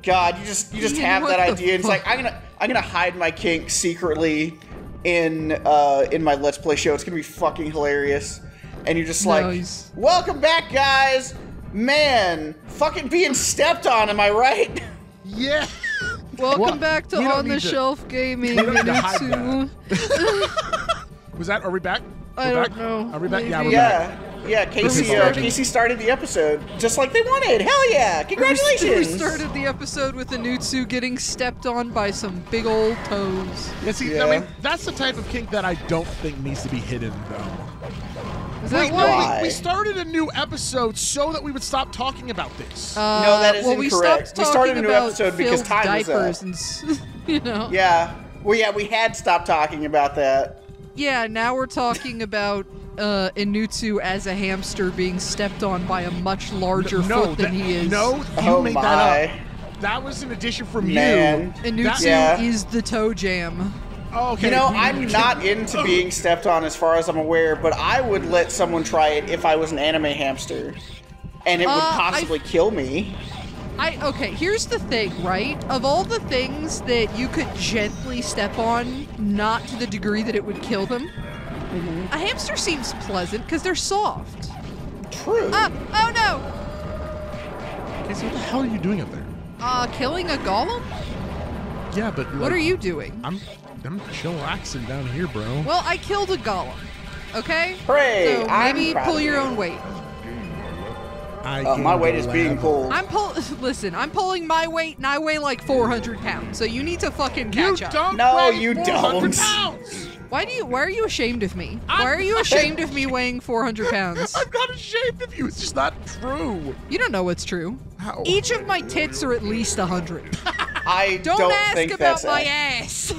God, you just have that idea. It's like I'm gonna hide my kink secretly in my Let's Play show. It's gonna be fucking hilarious. And you're just like, welcome back, guys. Man, fucking being stepped on, am I right? Yeah. Welcome back to On the Shelf Gaming. Inutsu. Was that? Are we back? I don't know. Are we back? Maybe. Yeah, we're back. Yeah, Casey started the episode just like they wanted. Hell yeah! Congratulations! We started the episode with Inutsu getting stepped on by some big old toes. Yeah, see, I mean, that's the type of kink that I don't think needs to be hidden, though. Is that why? We started a new episode so that we would stop talking about this. No, that is incorrect. We started a new episode because time was up. And, you know. Yeah. Well, yeah, we had stopped talking about that. Yeah, now we're talking about Inutsu as a hamster being stepped on by a much larger foot than he is. No, you made that up. That was an addition from you. Inutsu is the toe jam. Oh, okay. You know, I'm not into being stepped on as far as I'm aware, but I would let someone try it if I was an anime hamster. And it would possibly kill me. Okay, here's the thing, right? Of all the things that you could gently step on, not to the degree that it would kill them, a hamster seems pleasant because they're soft. True. Oh no! Okay, so what the hell are you doing up there? Killing a golem? Yeah, but what are you doing? I'm chillaxing down here, bro. Well, I killed a golem. Okay? Hooray! So maybe pull your own weight. My weight is being pulled. Listen, I'm pulling my weight, and I weigh like 400 pounds. So you need to fucking catch up. No, you don't. Why are you ashamed of me? Why are you ashamed of me weighing 400 pounds? I'm not ashamed of you. It's just not true. You don't know what's true. How? Each of my tits are at least 100. I don't ask think about that's my ass.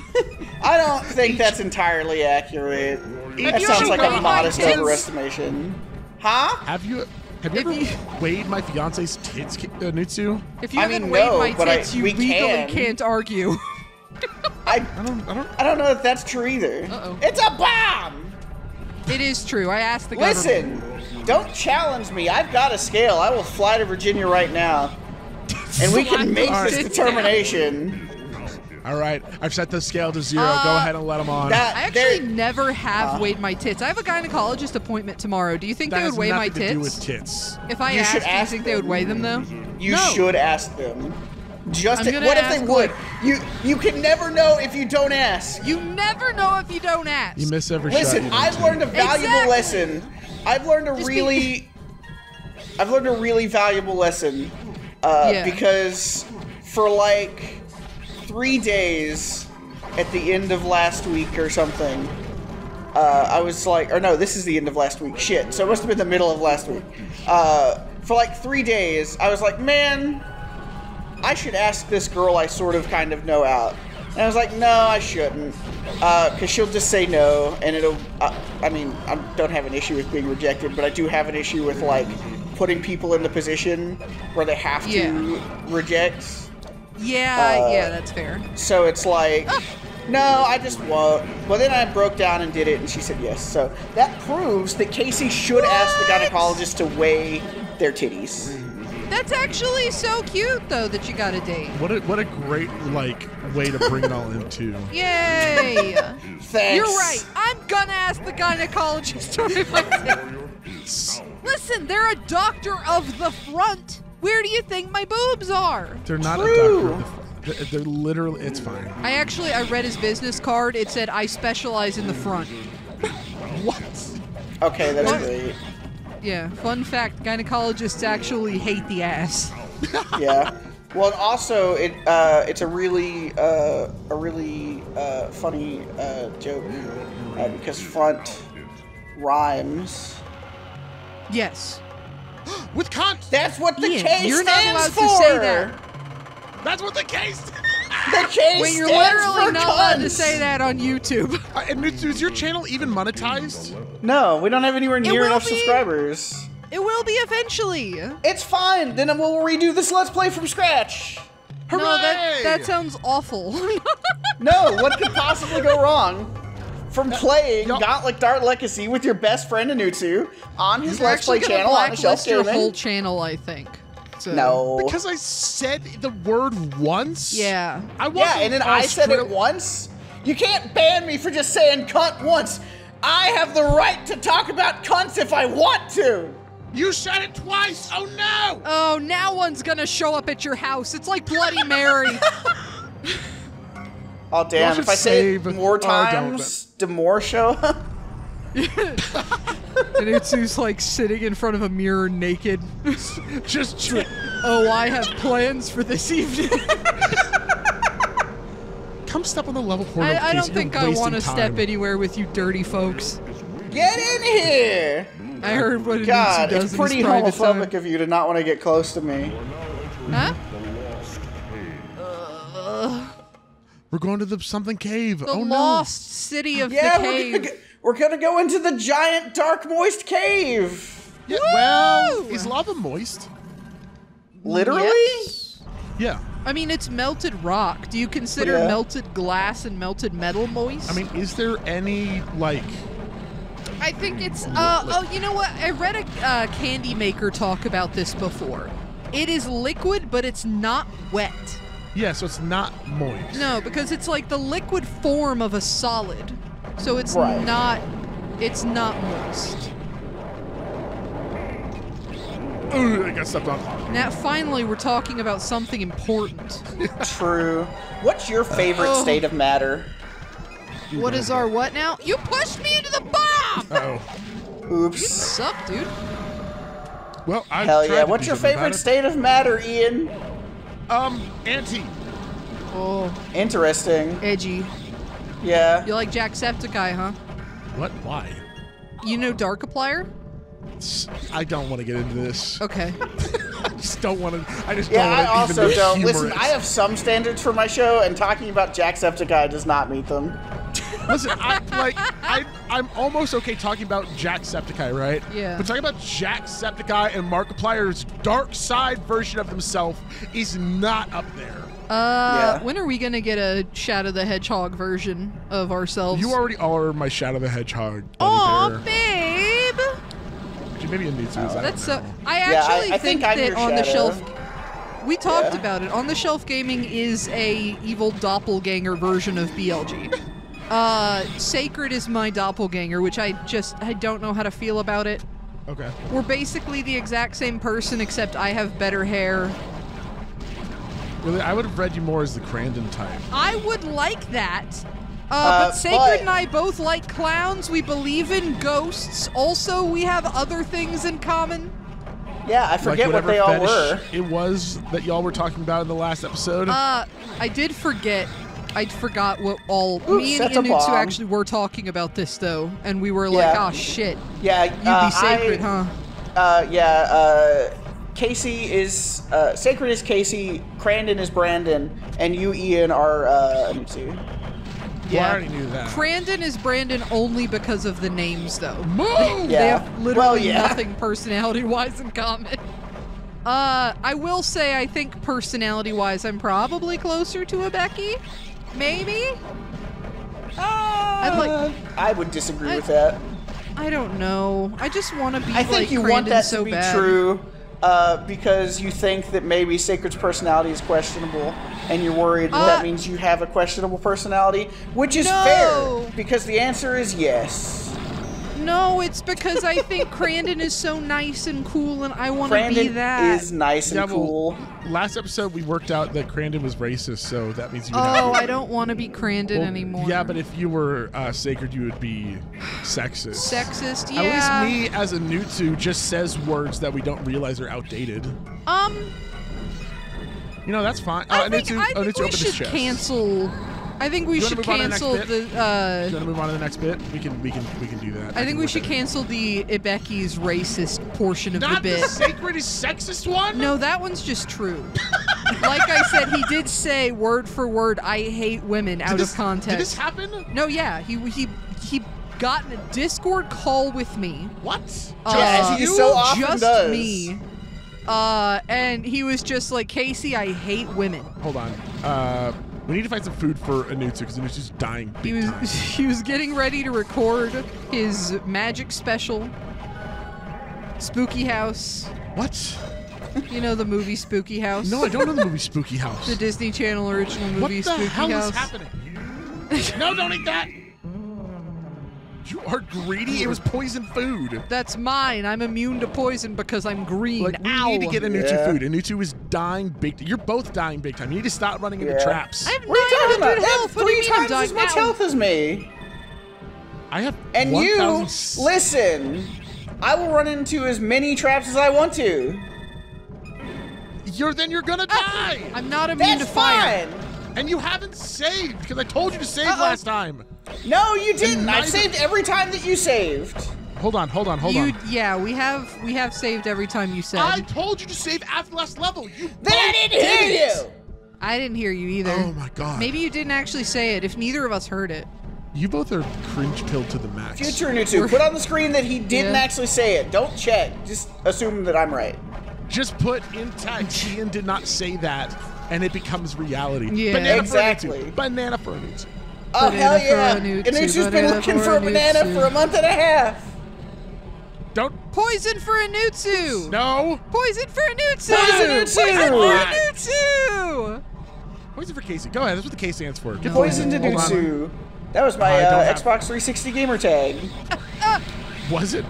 I don't think that's entirely accurate. That sounds like a modest overestimation. Huh? Have you ever weighed my fiance's tits, Inutsu? If you haven't weighed my tits, you legally can't argue. I don't know if that's true either. It's a bomb! It is true. I asked the government. Listen, don't challenge me. I've got a scale. I will fly to Virginia right now. And we can make this determination. All right, I've set the scale to 0. Go ahead and let them on. I actually never have weighed my tits. I have a gynecologist appointment tomorrow. Do you think they would weigh my tits? That has nothing to do with tits. If I asked, do you think they would weigh them, though? You should ask them. What if they would? You can never know if you don't ask. You never know if you don't ask. You miss every shot. Listen, I've learned a valuable lesson. I've learned a really valuable lesson. Because for like 3 days at the end of last week or something, I was like, or no, this is the end of last week. Shit. So it must have been the middle of last week. For like 3 days, I was like, man, I should ask this girl I sort of kind of know out. And I was like, no, I shouldn't. Because she'll just say no, and it'll, I mean, I don't have an issue with being rejected, but I do have an issue with, like, putting people in the position where they have to reject. Yeah, that's fair. So it's like, no, I just won't. Well, then I broke down and did it, and she said yes. So that proves that Casey should ask the gynecologist to weigh their titties. That's actually so cute, though, that you got a date. What a great, like, way to bring it all into. Yay! Thanks. You're right. I'm gonna ask the gynecologist to weigh my tits. Listen, they're a doctor of the front. Where do you think my boobs are? They're not a doctor of the front. They're literally, it's fine. I read his business card. It said, I specialize in the front. What? Okay, that's great. Yeah, fun fact, gynecologists actually hate the ass. Yeah. Well, and also, it's a really funny joke, because front rhymes. Yes. With cunt! That's what the Ian, K you're stands not allowed for! to say that. That's what the case. The K Wait, you're stands literally for not cunts. allowed to say that on YouTube. And is your channel even monetized? No, we don't have anywhere near enough subscribers. It will be eventually. It's fine. Then we'll redo this Let's Play from scratch. Hooray! No, that sounds awful. No, what could possibly go wrong? From playing Gauntlet Dark Legacy with your best friend Inutsu on his Let's Play channel on the Shelf your Gaming. whole channel, I think. So. No. Because I said the word once? Yeah. Yeah, and then I said it once? You can't ban me for just saying cunt once. I have the right to talk about cunts if I want to. You said it twice. Oh, no. Oh, now one's gonna show up at your house. It's like Bloody Mary. Oh, damn. If I say it more times, do more show up? And Inutsu's like sitting in front of a mirror naked. Just oh, I have plans for this evening. Come step on the level portal. I don't think I want to step anywhere with you dirty folks. Get in here! I heard what God, Inutsu does it's pretty homophobic of you to not want to get close to me. Huh? We're going to the something cave. The lost city of the cave. We're gonna go into the giant, dark, moist cave. Yeah, well, is lava moist? Literally? Yes. Yeah. I mean, it's melted rock. Do you consider melted glass and melted metal moist? I mean, is there any, like... I think it's, oh, you know what? I read a candy maker talk about this before. It is liquid, but it's not wet. Yeah, so it's not moist. No, because it's like the liquid form of a solid. So it's not moist. Ooh, I got stepped on. Now, finally, we're talking about something important. True. What's your favorite state of matter? What is our what now? You pushed me into the bomb! Uh-oh. Oops. You suck, dude. Well, I Hell yeah. What's your favorite state of matter, Ian? Anti. Oh. Interesting. Edgy. Yeah. You like Jacksepticeye, huh? What? Why? You know Darkiplier? I don't want to get into this. Okay. I just don't want to. I just Yeah, don't want to. I also don't. Humorous. Listen, I have some standards for my show, and talking about Jacksepticeye does not meet them. Listen, I'm almost okay talking about Jacksepticeye, right? Yeah. But talking about Jacksepticeye and Markiplier's dark side version of himself is not up there. When are we gonna get a Shadow the Hedgehog version of ourselves? You already are my Shadow the Hedgehog. Aw, babe! Actually, maybe Inutsu's. That's so. I actually think that on the shelf. We talked about it. On the Shelf Gaming is a evil doppelganger version of BLG. Sacred is my doppelganger, which I don't know how to feel about it. Okay. We're basically the exact same person, except I have better hair. Really, I would have read you more as the Crandon type. I would like that. But Sacred and I both like clowns. We believe in ghosts. Also, we have other things in common. Yeah, I forget what they all were. It was that y'all were talking about in the last episode. I did forget. I forgot what all. Me and Inutsu actually were talking about this though, and we were like, "Oh shit." Yeah, you'd be Sacred, huh? Casey is Sacred is Casey. Crandon is Brandon, and you, Ian, are Inutsu. Yeah, I already knew that. Crandon is Brandon only because of the names, though. Move! They have literally nothing personality-wise in common. I will say, I think personality-wise, I'm probably closer to a Becky. Maybe? I would disagree with that. I don't know. I just want to be like Crandon so bad. I think you want that to be true because you think that maybe Sacred's personality is questionable, and you're worried that that means you have a questionable personality, which is fair, because the answer is yes. No, it's because I think Crandon is so nice and cool, and I want to be that. Crandon is nice and cool. Last episode, we worked out that Crandon was racist, so that means you would I don't want to be Crandon anymore. Yeah, but if you were Sacred, you would be sexist. Sexist, yeah. At least me, as a Inutsu, just says words that we don't realize are outdated. You know, that's fine. I think we should cancel... I think we should cancel the. Do you want to move on to the next bit? We can do that. I think we should cancel the Ibeki's racist portion of the bit. Not the Sacred is sexist one? No, that one's just true. Like I said, he did say word for word, "I hate women" out of context. Did this happen? No, yeah, he got in a Discord call with me. What? As he so often does. Me. And he was just like, "Casey, I hate women." Hold on. We need to find some food for Inutsu because Inutsu's dying. He was getting ready to record his magic special, Spooky House. What? You know the movie Spooky House? No, I don't know the movie Spooky House. The Disney Channel original movie Spooky House. What the hell is happening? No, don't eat that! You are greedy. It was poison food. That's mine. I'm immune to poison because I'm green. Like, we Ow. need to get Inutsu food. Inutsu is dying big. You're both dying big time. You need to stop running into traps. I have What are you talking 900 about? health. That's What do you 3 mean I'm times as dying? much Ow. health as me. I have And 1,000 you, listen, I will run into as many traps as I want to. Then you're gonna die. I'm not immune That's to fire. fine. And you haven't saved because I told you to save last time. No, you didn't. And I neither- saved every time that you saved. Hold on. Yeah, we have saved every time you said. I told you to save after last level. You Then I both didn't hear it. you. I didn't hear you either. Oh my god. Maybe you didn't actually say it. If neither of us heard it. You both are cringe pilled to the max. Future Inutsu, put on the screen that he didn't Yeah. actually say it. Don't check. Just assume that I'm right. Just put in text, Ian did not say that, and it becomes reality. Yeah. Banana Exactly. For Inutsu. Banana for Inutsu. Oh, Banana hell yeah. for Inutsu, Inutsu's been banana looking for for a banana Inutsu. for a month and a half. Don't. Poison for Inutsu! No. Poison for Inutsu! Poison Inutsu! Poison for What? Inutsu! Poison for Casey. Go ahead. That's what the K stands for. Get Poison hold on. Inutsu. That was my I don't have- Xbox 360 gamer tag. Was it?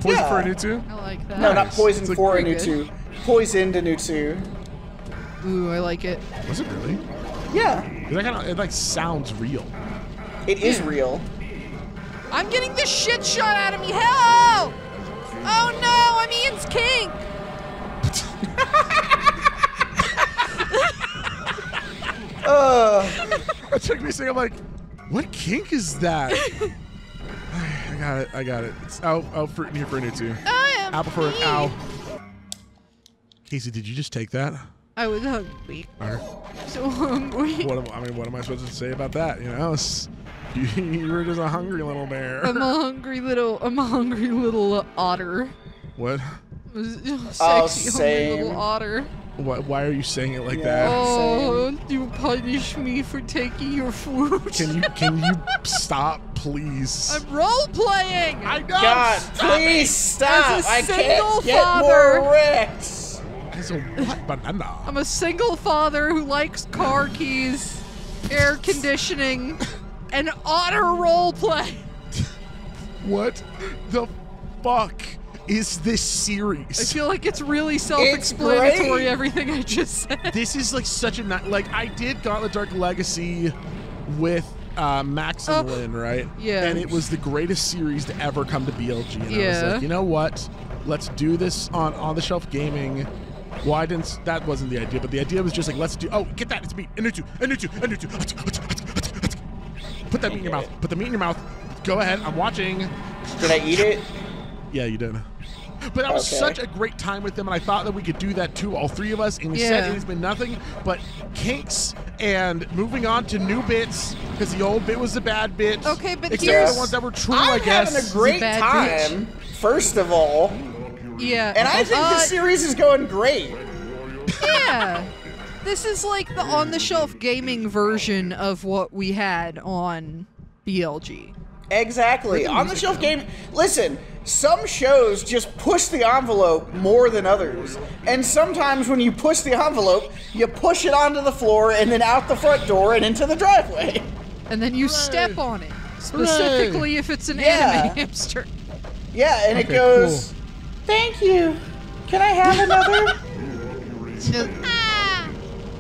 Poison Yeah. for Inutsu? I like that. No, not Nice. poison It's like for pretty Inutsu. Poisoned Inutsu. Ooh, I like it. Was it really? Yeah, It like sounds real. it is real. I'm getting the shit shot out of me. Help! Oh no, I'm Ian's kink. It took me a second. I'm like, what kink is that? I got it. It's fruit in here for Inutsu. I am Apple for me. ow. Casey, did you just take that? I was hungry. Or So hungry. what am I supposed to say about that? You know, you were just a hungry little bear. I'm a hungry little otter. What? Sexy same. hungry little otter. What? Why are you saying it like Yeah. that? Oh, you punish me for taking your food. Can you stop, please? I'm role playing. I know. God, stop please stop! As a I single can't get father. more wrecked. it. As a what banana? I'm a single father who likes car keys, air conditioning, and otter role play. What the fuck is this I series? feel like it's really self-explanatory, great. everything I just said. This is like such a like I did Gauntlet Dark Legacy with Max and Oh, Lynn, right? yeah. And it was the greatest series to ever come to BLG. And I was Yeah. like, you know what? Let's do this on the shelf gaming. Well, that wasn't the idea, but the idea was just like, let's do. Oh, get that! It's meat. Inutsu. Put that meat in your mouth. Put the meat in your mouth. Go ahead. I'm watching. Did I eat it? Yeah, you did. But that was Okay. such a great time with them, and I thought that we could do that too, all three of us. And instead, Yeah. it has been nothing but kinks and moving on to new bits because the old bit was the bad bit. Okay, but except here's- for the ones that were true, I'm I guess. having a great bad time, first of all. Yeah. And I think the series is going great. Yeah. This is like the on-the-shelf gaming version of what we had on BLG. Exactly. On the shelf game. Listen, some shows just push the envelope more than others. And sometimes when you push the envelope, you push it onto the floor and then out the front door and into the driveway. And then you step on it. Specifically if it's an Yeah. anime hamster. Yeah, and it Okay, goes, thank you. Can I have another?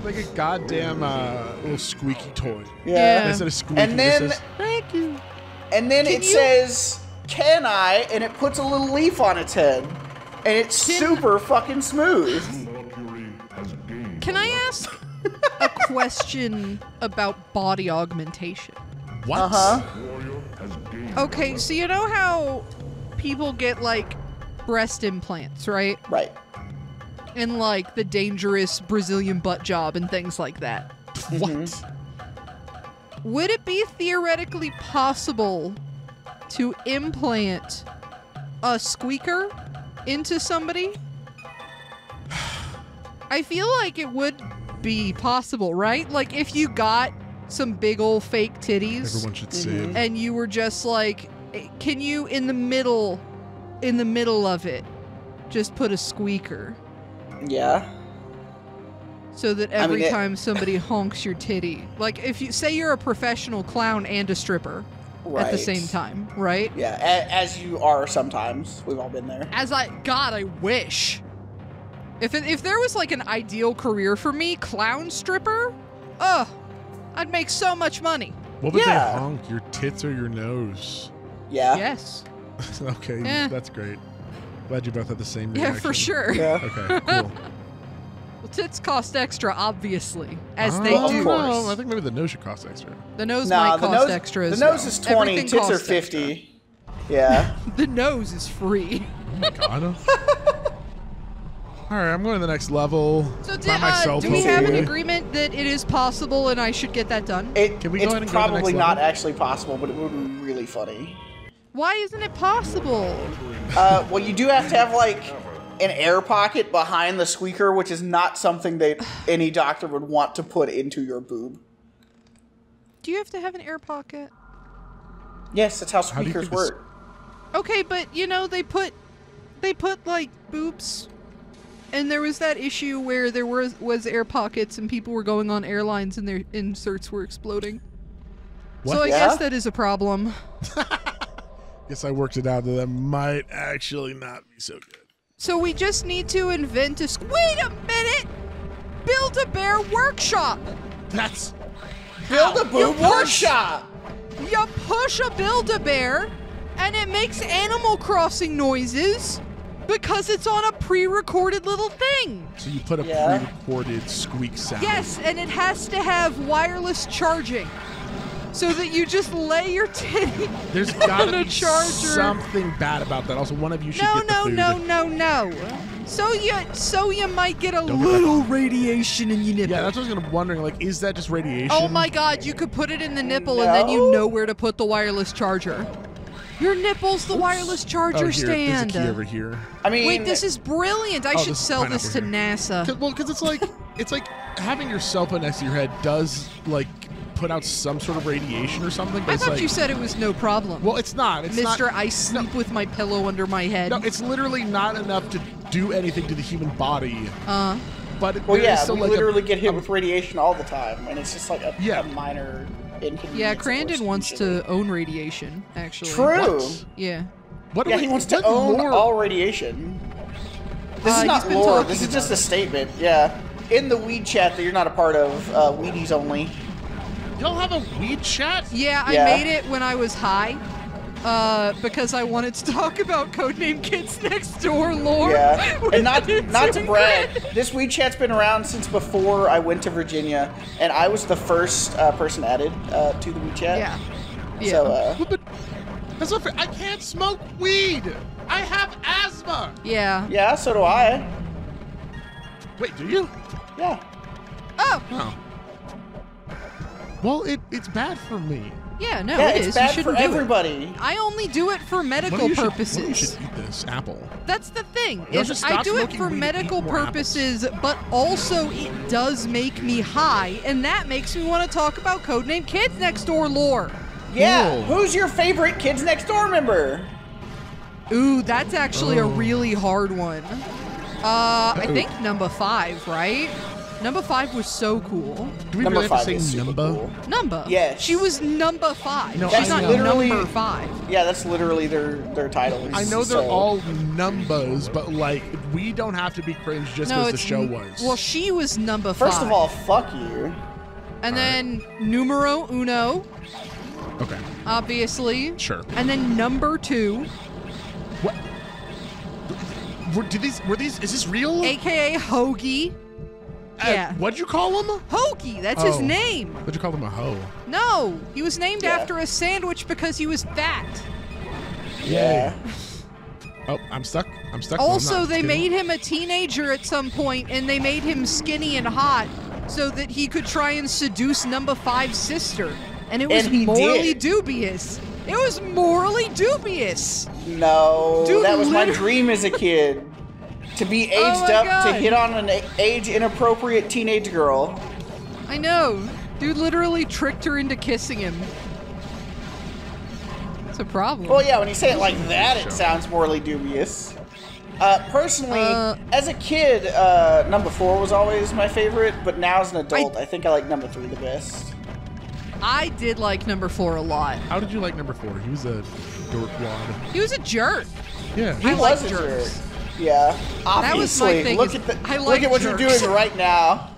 Like a goddamn little squeaky toy. Yeah. Instead of squeaky, And then, it says, thank you. and then it you- says, can I? And it puts a little leaf on its head. And it's super fucking smooth. Can I ask a question about body augmentation? What? Uh-huh. Okay, so you know how people get like breast implants, right? Right. And like the dangerous Brazilian butt job and things like that. What? Would it be theoretically possible to implant a squeaker into somebody? I feel like it would be possible, right? Like if you got some big old fake titties Everyone should see it. and you were just like, can you in the middle of it just put a squeaker? Yeah. So that every time somebody honks your titty, like if you say you're a professional clown and a stripper at the same time, right? Yeah, as you are sometimes. We've all been there. God, I wish. If there was like an ideal career for me, clown stripper, I'd make so much money. What would they honk? Your tits or your nose? Yeah. Yes. Okay, that's great. Glad you both had the same reaction. Yeah, for sure. Yeah. Okay, cool. Well, tits cost extra, obviously, as they of do. course. I think maybe the nose should cost extra. The nose might cost extra. The nose is 20, Everything tits are costs 50. extra. Yeah. The nose is free. Oh my god. All right, I'm going to the next level. So do we have an agreement that it is possible and I should get that done? Can we go ahead and it's go to the probably next not level? actually possible, but it would be really funny. Why isn't it possible? Well, you do have to have, like, an air pocket behind the squeaker, which is not something that any doctor would want to put into your boob. Do you have to have an air pocket? Yes, that's how squeakers work. Okay, but you know they put like boobs, and there was that issue where there was air pockets and people were going on airlines and their inserts were exploding. What? So I guess that is a problem. Guess I worked it out that might actually not be so good. So we just need to invent a... Wait a minute! Build-A-Bear Workshop! That's... Build-A-Boob Workshop! You push a Build-A-Bear, and it makes Animal Crossing noises because it's on a pre-recorded little thing. So you put a pre-recorded squeak sound. Yes, and it has to have wireless charging. So that you just lay your titty There's on gotta a be charger. something bad about that. Also, one of you should get the food. No. So you might get a little radiation in your nipple. Yeah, that's what I was wondering. Like, is that just radiation? Oh my god, you could put it in the nipple and then you know where to put the wireless charger. Your nipple's the wireless charger stand. There's a key over here. I mean... Wait, this is brilliant. I should sell this to NASA. Well, because it's like having your cell phone next to your head does, like, put out some sort of radiation or something. But I thought you said it was no problem. Well, it's not. It's Mr. Not, I sleep with my pillow under my head. No, it's literally not enough to do anything to the human body. But well, yeah, we like literally get hit with radiation all the time, and it's just like a minor inconvenience. Yeah, Crandon wants to own radiation, actually. True. What? Yeah. He wants to own all radiation. This is not lore. This is just a statement. Yeah. In the weed chat that you're not a part of, Wheaties only. Y'all have a weed chat? Yeah, I made it when I was high. Because I wanted to talk about Codename Kids Next Door lore. Yeah, and not to brag, this weed chat's been around since before I went to Virginia, and I was the first person added to the weed chat. Yeah. So, but that's not fair. I can't smoke weed. I have asthma. Yeah. Yeah, so do I. Wait, do you? Yeah. Oh. Well, it's bad for me. Yeah, no, yeah, it it's is. bad You shouldn't for do everybody. It. I only do it for medical purposes. You should eat this apple. That's the thing. Is I do it for medical purposes, but also it does make me high, and that makes me want to talk about Codename Kids Next Door lore. Yeah. Cool. Who's your favorite Kids Next Door member? Ooh, that's actually a really hard one. I think number 5, right? Number 5 was so cool. Do we really have to say number? Cool. Number. Yes. She was number 5. No, she's not number 5. Yeah, that's literally their title. I know they're all numbers, but like we don't have to be cringe just because the show was. Well, she was number 5. First of all, fuck you. And then numero uno. Okay. Obviously. Sure. And then number 2. What? Were these? Is this real? AKA Hoagie. Yeah. What'd you call him? Hoagie. That's his name. What'd you call him? A hoe? No, he was named after a sandwich because he was fat. Yeah. Oh, I'm stuck. Also, they made him a teenager at some point, and they made him skinny and hot so that he could try and seduce number 5's sister. And it was morally dubious. It was morally dubious. No, Dude, that was my dream as a kid. To be aged up to hit on an age-inappropriate teenage girl. I know. Dude literally tricked her into kissing him. It's a problem. Well, yeah, when you say it like that, it sounds morally dubious. Personally, as a kid, number 4 was always my favorite, but now as an adult, I think I like number 3 the best. I did like number 4 a lot. How did you like number 4? He was a dorkwad. He was a jerk. Yeah. He was a jerk. Yeah. Obviously. That was my thing. Look at what jerks. you're doing right now.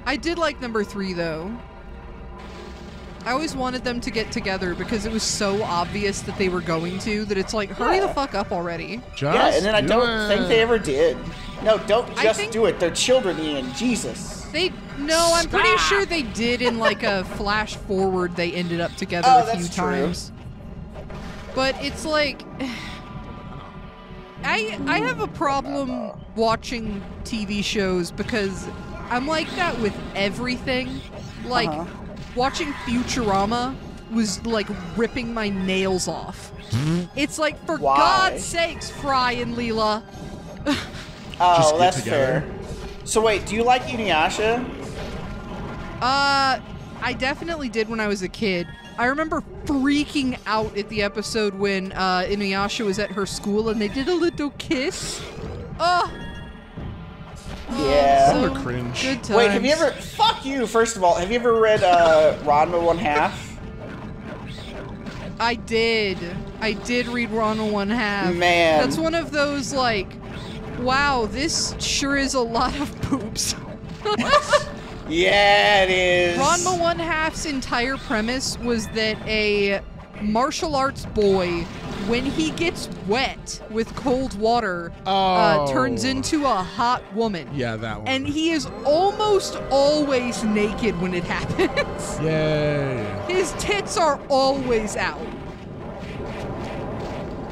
I did like number 3 though. I always wanted them to get together because it was so obvious that they were going to that it's like, hurry the fuck up already. Yeah, and then I don't think they ever did. No, don't just do it. They're children, Ian. Jesus. I'm pretty sure they did in like a flash forward. They ended up together a few times. But it's like, I have a problem watching TV shows because I'm like that with everything. Like, watching Futurama was like ripping my nails off. It's like, for God's sakes, Fry and Leela. Oh, that's fair. So wait, do you like Inuyasha? I definitely did when I was a kid. I remember freaking out at the episode when Inuyasha was at her school and they did a little kiss. Yeah. So cringe. Good times. Wait, have you ever... Fuck you, first of all. Have you ever read Ranma 1/2? I did. I did read Ranma 1/2. Man. That's one of those, like, wow, this sure is a lot of boobs. Yeah, it is. Ranma 1/2's entire premise was that a martial arts boy, when he gets wet with cold water, turns into a hot woman. Yeah, that one. And he is almost always naked when it happens. Yay. His tits are always out.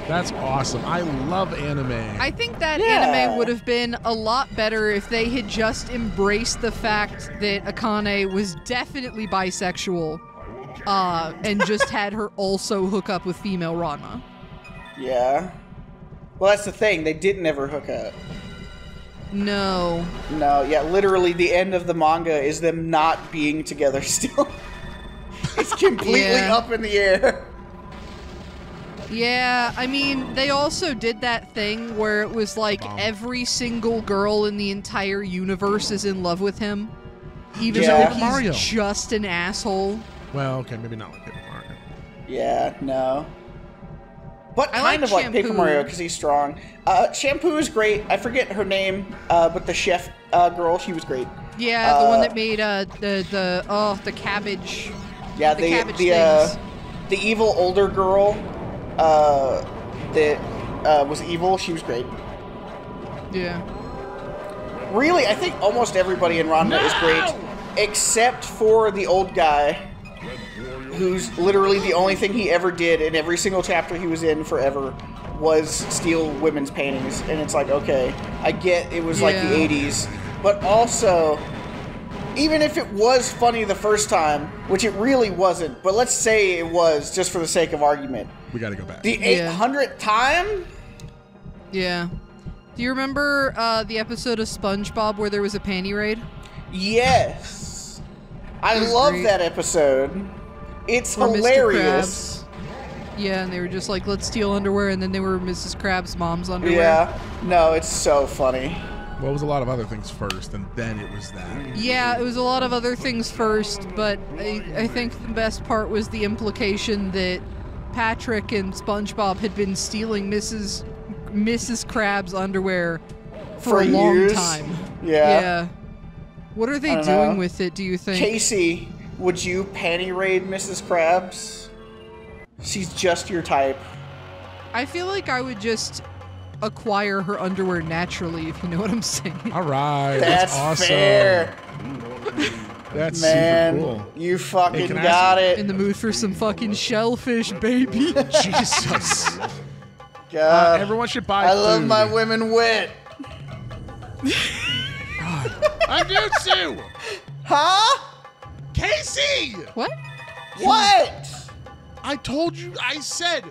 That's awesome. I love anime. I think that anime would have been a lot better if they had just embraced the fact that Akane was definitely bisexual, and just had her also hook up with female Ranma. Yeah. Well, that's the thing. They didn't ever hook up. No. No, yeah, literally the end of the manga is them not being together still. It's completely up in the air. Yeah, I mean, they also did that thing where it was like every single girl in the entire universe is in love with him. Even though he's Mario. just an asshole. Well, okay, maybe not like Paper Mario. Yeah, no. But I kind like of like Shampoo. Paper Mario because he's strong. Shampoo is great. I forget her name, but the chef girl, she was great. Yeah, the one that made the cabbage. Yeah, the cabbage things. The evil older girl that was evil. She was great. Yeah. Really, I think almost everybody in Ranma is great, except for the old guy, who's literally the only thing he ever did in every single chapter he was in forever was steal women's paintings. And it's like, okay, I get it was like the 80s, but also, even if it was funny the first time, which it really wasn't, but let's say it was, just for the sake of argument. We gotta go back. The 800th time? Yeah. Do you remember the episode of SpongeBob where there was a panty raid? Yes. I love that episode. It's Or hilarious. Mr. Krabs. Yeah, and they were just like, let's steal underwear, and then they were Mrs. Krabs' mom's underwear. Yeah. No, it's so funny. Well, it was a lot of other things first, and then it was that. Yeah, it was a lot of other things first, but I think the best part was the implication that Patrick and SpongeBob had been stealing Mrs. Krabs' underwear for a long years. time. Yeah. What are they doing with it, do you think? Casey, would you panty raid Mrs. Krabs? She's just your type. I feel like I would just acquire her underwear naturally, if you know what I'm saying. All right. That's awesome. fair. That's Man, super cool. you fucking Hey, got it. In the mood for some fucking shellfish, baby. Jesus. God. Everyone should buy I love food. my women wet. I'm Inutsu! Huh? Casey! What? What? I told you, I said,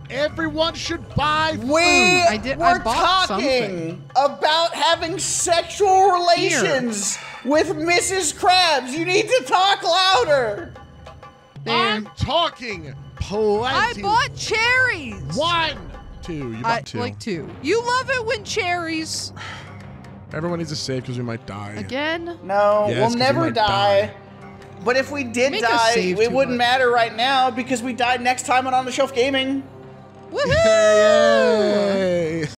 everyone should buy food. We're bought talking about having sexual relations with Mrs. Krabs. You need to talk louder. I'm talking plenty. I bought cherries. 1, 2. You bought 2. Like 2. You love it when cherries. Everyone needs to save because we might die. Again? No, Yes, 'cause we'll we never might die. But if we did Make us die, save it too wouldn't much. matter right now because we died next time on the Shelf Gaming. Woohoo! Yay!